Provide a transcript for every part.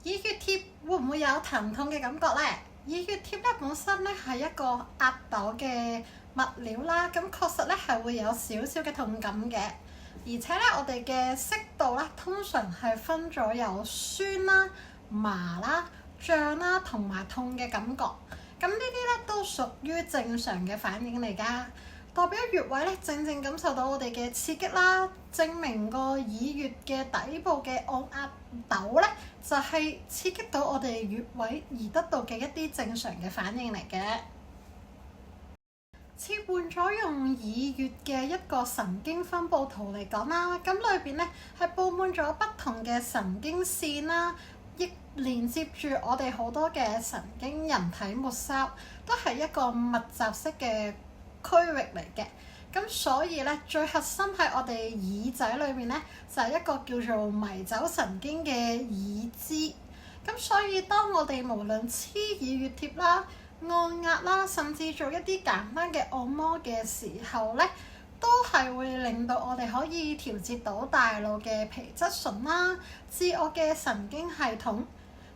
耳穴貼會唔會有疼痛嘅感覺呢？耳穴貼咧本身咧係一個壓豆嘅物料啦，咁確實咧係會有少少嘅痛感嘅，而且咧我哋嘅色度咧通常係分咗有酸啦、麻啦、脹啦同埋痛嘅感覺，咁呢啲咧都屬於正常嘅反應嚟㗎。代表穴位咧，正正感受到我哋嘅刺激啦，證明個耳穴嘅底部嘅按壓豆咧，就係刺激到我哋穴位而得到嘅一啲正常嘅反應嚟嘅。切換咗用耳穴嘅一個神經分佈圖嚟講啦，咁裏邊咧係佈滿咗不同嘅神經線啦，亦連接住我哋好多嘅神經人體末梢，都係一個密集式嘅區域嚟嘅，咁所以咧最核心喺我哋耳仔裏面咧就係一個叫做迷走神經嘅耳支，咁所以當我哋無論黐耳穴貼啦、按壓啦，甚至做一啲簡單嘅按摩嘅時候咧，都係會令到我哋可以調節到大腦嘅皮質醇啦、自我嘅神經系統。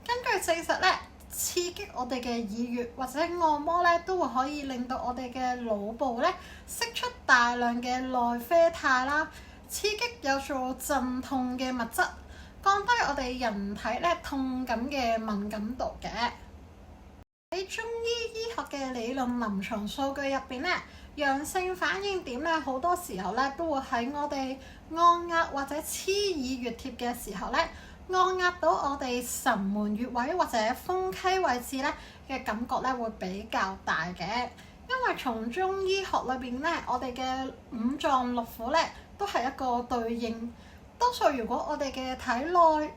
根據證實咧，刺激我哋嘅耳穴或者按摩咧，都會可以令到我哋嘅腦部咧釋出大量嘅內啡肽啦，刺激有做鎮痛嘅物質，降低我哋人體咧痛感嘅敏感度嘅。喺中醫醫學嘅理論臨床數據入邊咧，陽性反應點咧好多時候咧都會喺我哋按壓或者黐耳穴貼嘅時候咧，按壓到我哋神門穴位或者風溪位置咧嘅感覺咧會比較大嘅，因為從中醫學裏邊咧，我哋嘅五臟六腑咧都係一個對應。多數如果我哋嘅體內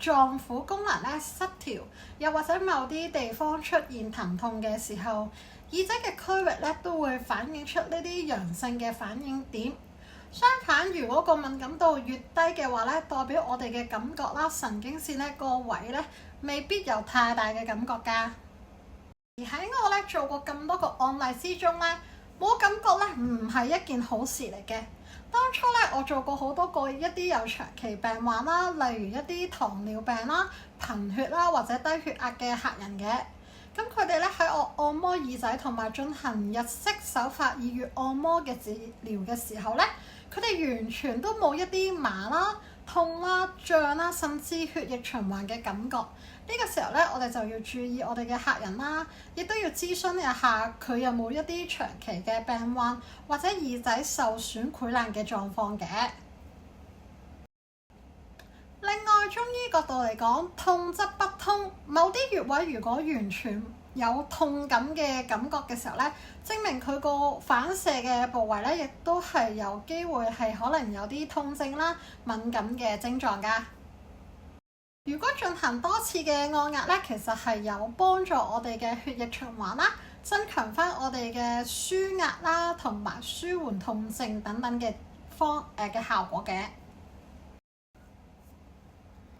臟腑功能咧失調，又或者某啲地方出現疼痛嘅時候，耳仔嘅區域咧都會反映出呢啲陽性嘅反應點。相反，如果個敏感度越低嘅話咧，代表我哋嘅感覺啦、神經線咧個位咧未必有太大嘅感覺㗎。而喺我咧做過咁多個案例之中咧，冇感覺咧唔係一件好事嚟嘅。當初咧我做過好多個一啲有長期病患啦，例如一啲糖尿病啦、貧血啦或者低血壓嘅客人嘅。咁佢哋咧喺我按摩耳仔同埋進行日式手法耳穴按摩嘅治療嘅時候咧，佢哋完全都冇一啲麻啦、痛啦、脹啦，甚至血液循環嘅感覺。呢個時候咧，我哋就要注意我哋嘅客人啦，亦都要諮詢一下佢有冇一啲長期嘅病患或者耳仔受損潰爛嘅狀況嘅。另外，中醫角度嚟講，痛則不通。某啲穴位如果完全有痛感嘅感覺嘅時候咧，證明佢個反射嘅部位咧，亦都係有機會係可能有啲痛症啦、敏感嘅症狀㗎。如果進行多次嘅按壓咧，其實係有幫助我哋嘅血液循環啦，增強翻我哋嘅舒壓啦，同埋舒緩痛症等等嘅嘅效果嘅。